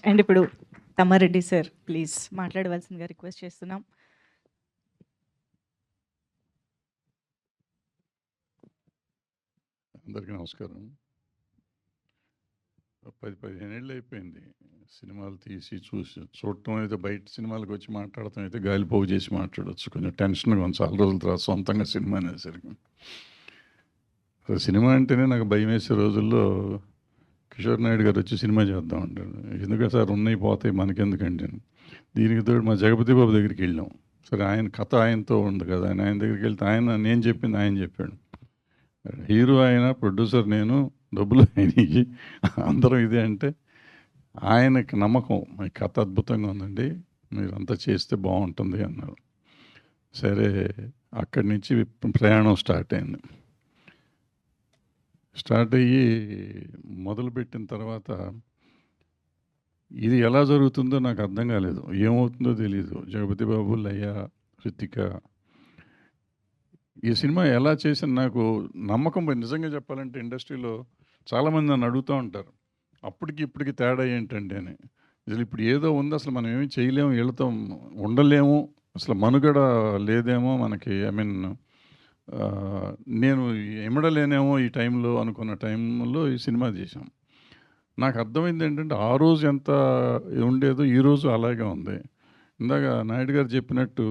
And ఇప్పుడు Tammareddy sir please మాట్లాడవలసిందిగా request చేస్తున్నాం. అందరికీ నమస్కారం. 15 ఏళ్ళు అయిపోయింది సినిమాలు తీసి చూడటం అయితే, బయట సినిమాలకు వచ్చి మాట్లాడటం అయితే గాలిపోగు చేసి మాట్లాడవచ్చు. కొంచెం టెన్షన్గా ఉంది చాలా రోజుల తర్వాత సొంతంగా సినిమా అనేసరికి. అసలు సినిమా అంటేనే నాకు భయం వేసే రోజుల్లో కిషోర్ నాయుడు గారు వచ్చి సినిమా చేద్దాం అంటారు. ఎందుకంటే సార్ ఉన్నాయి పోతాయి మనకెందుకంటే, దీనికి తోడు మా జగపతి బాబు దగ్గరికి వెళ్ళాం. సరే ఆయన కథ ఆయనతో ఉంది కదా, ఆయన దగ్గరికి వెళ్తే నేను చెప్పింది ఆయన చెప్పాడు. హీరో ఆయన, ప్రొడ్యూసర్ నేను, డబ్బులు ఆయనకి, అందరం ఇదే అంటే ఆయనకి నమ్మకం, ఈ కథ అద్భుతంగా ఉందండి, మీరంతా చేస్తే బాగుంటుంది అన్నారు. సరే అక్కడి నుంచి ప్రయాణం స్టార్ట్ అయింది. స్టార్ట్ అయ్యి మొదలుపెట్టిన తర్వాత ఇది ఎలా జరుగుతుందో నాకు అర్థం కాలేదు, ఏమవుతుందో తెలియదు. జగపతి బాబు, లయ, హృతిక, ఈ సినిమా ఎలా చేసిన నాకు నమ్మకం నిజంగా చెప్పాలంటే ఇండస్ట్రీలో చాలామంది నన్ను అడుగుతూ ఉంటారు, అప్పటికి ఇప్పటికి తేడా ఏంటండి అని. అసలు ఇప్పుడు ఏదో ఉంది, అసలు మనం ఏమీ చేయలేము, వీళ్ళతో ఉండలేము, అసలు మనుగడ లేదేమో మనకి. ఐ మీన్ నేను ఇమడలేనేమో ఈ టైంలో అనుకున్న టైంలో ఈ సినిమా చేశాం. నాకు అర్థమైంది ఏంటంటే ఆ రోజు ఎంత ఉండేదో ఈరోజు అలాగే ఉంది. ఇందాక నాయుడు గారు చెప్పినట్టు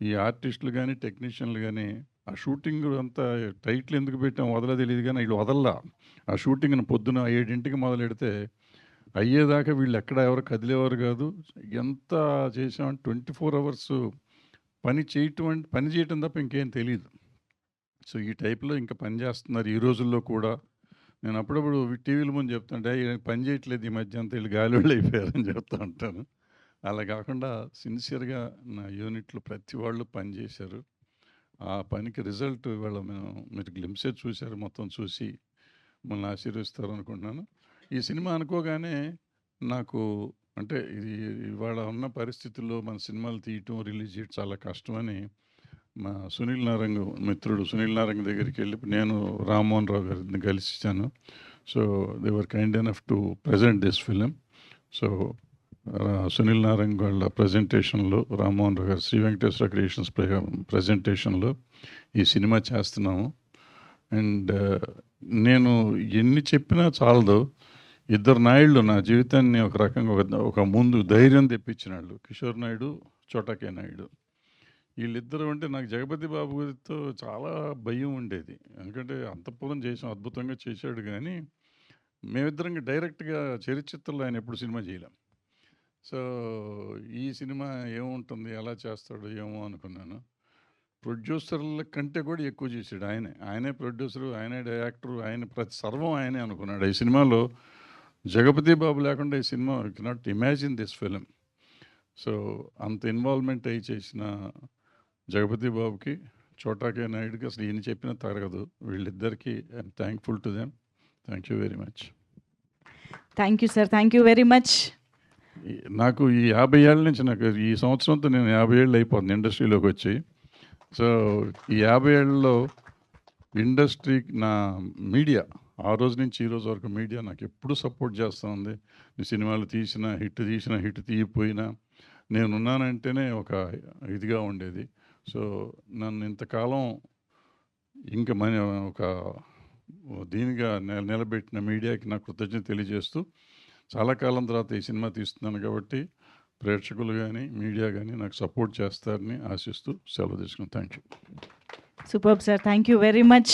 ఈ ఆర్టిస్టులు కానీ టెక్నీషియన్లు కానీ ఆ షూటింగ్ అంతా టైటిల్ ఎందుకు పెట్టాం వదల తెలియదు, కానీ వీళ్ళు వదల్లా. ఆ షూటింగ్ని పొద్దున 7 మొదలెడితే అయ్యేదాకా వీళ్ళు ఎక్కడ ఎవరు కదిలేవారు కాదు. ఎంత చేసామంటే 24 అవర్స్ పని చేయటం తప్ప ఇంకేం తెలియదు. సో ఈ టైప్లో ఇంకా పని చేస్తున్నారు ఈ రోజుల్లో కూడా. నేను అప్పుడప్పుడు టీవీల ముందు చెప్తుంటే పని చేయట్లేదు ఈ మధ్య అంతా, వీళ్ళు గాలిళ్ళు అయిపోయారని చెప్తూ ఉంటాను. అలా కాకుండా సిన్సియర్గా నా యూనిట్లో ప్రతి వాళ్ళు పని చేశారు. ఆ పనికి రిజల్ట్ ఇవాళ మీరు గ్లింప్సే చూశారు, మొత్తం చూసి మమ్మల్ని ఆశీర్వదిస్తారు అనుకుంటున్నాను. ఈ సినిమా అనుకోగానే నాకు అంటే ఇది ఇవాళ ఉన్న పరిస్థితుల్లో మన సినిమాలు తీయటం, రిలీజ్ చేయటం చాలా కష్టమని మా సునీల్ నారంగ్ మిత్రుడు సునీల్ నారంగ్ దగ్గరికి వెళ్ళి నేను రామ్మోహన్ రావు గారిని కలిసిచ్చాను. So they were kind enough to present this film. So Sunil Narang వాళ్ళ ప్రజెంటేషన్లో, రామ్మోహన్ రావు గారు శ్రీ వెంకటేశ్వర క్రియేషన్స్ ప్రజెంటేషన్లో ఈ సినిమా చేస్తున్నాము. అండ్ నేను ఎన్ని చెప్పినా చాలదు, ఇద్దరు నాయుళ్ళు నా జీవితాన్ని ఒక రకంగా ఒక ముందు ధైర్యం తెప్పించినాళ్ళు, కిషోర్ నాయుడు, చోటాకే నాయుడు. వీళ్ళిద్దరూ అంటే నాకు జగపతి బాబు గారితో చాలా భయం ఉండేది, ఎందుకంటే అంతఃపురం చేసాం, అద్భుతంగా చేశాడు, కానీ మేమిద్దరం డైరెక్ట్గా చరిత్రలో ఆయన ఎప్పుడు సినిమా చేయలేం. సో ఈ సినిమా ఏముంటుంది, ఎలా చేస్తాడు ఏమో అనుకున్నాను. ప్రొడ్యూసర్ల కంటే కూడా ఎక్కువ చేశాడు ఆయనే ప్రొడ్యూసరు, ఆయనే డైరెక్టరు, ఆయన ప్రతి సర్వం ఆయనే అనుకున్నాడు. ఈ సినిమాలో జగపతి బాబు లేకుండా ఈ cinema you cannot imagine this film. So అంత ఇన్వాల్వ్మెంట్ అయ్యి చేసిన జగపతి బాబుకి, చోటాకే నాయుడుకి అసలు ఈయన చెప్పిన తరగదు. వీళ్ళిద్దరికీ I'm thankful to them. Thank you very much. Thank you sir, thank you very much. నాకు ఈ 50 ఏళ్ళ నుంచి, నాకు ఈ సంవత్సరంతో నేను 50 ఏళ్ళు అయిపోతుంది ఇండస్ట్రీలోకి వచ్చి. సో ఈ 50 ఏళ్ళలో ఇండస్ట్రీ, నా మీడియా, ఆ రోజు నుంచి ఈ రోజు వరకు మీడియా నాకు ఎప్పుడు సపోర్ట్ చేస్తూ ఉంది. ఈ సినిమాలు తీసిన హిట్ తీయపోయినా నేనున్నానంటేనే ఒక ఇదిగా ఉండేది. సో నన్ను ఇంతకాలం ఇంకా ఒక దీనిగా నిలబెట్టిన మీడియాకి నా కృతజ్ఞత తెలియజేస్తూ, చాలా కాలం తర్వాత ఈ సినిమా తీస్తున్నాను కాబట్టి ప్రేక్షకులు కానీ మీడియా కానీ నాకు సపోర్ట్ చేస్తారని ఆశిస్తూ సెలవు తీసుకున్నాను. Thank you. Super sir, thank you very much.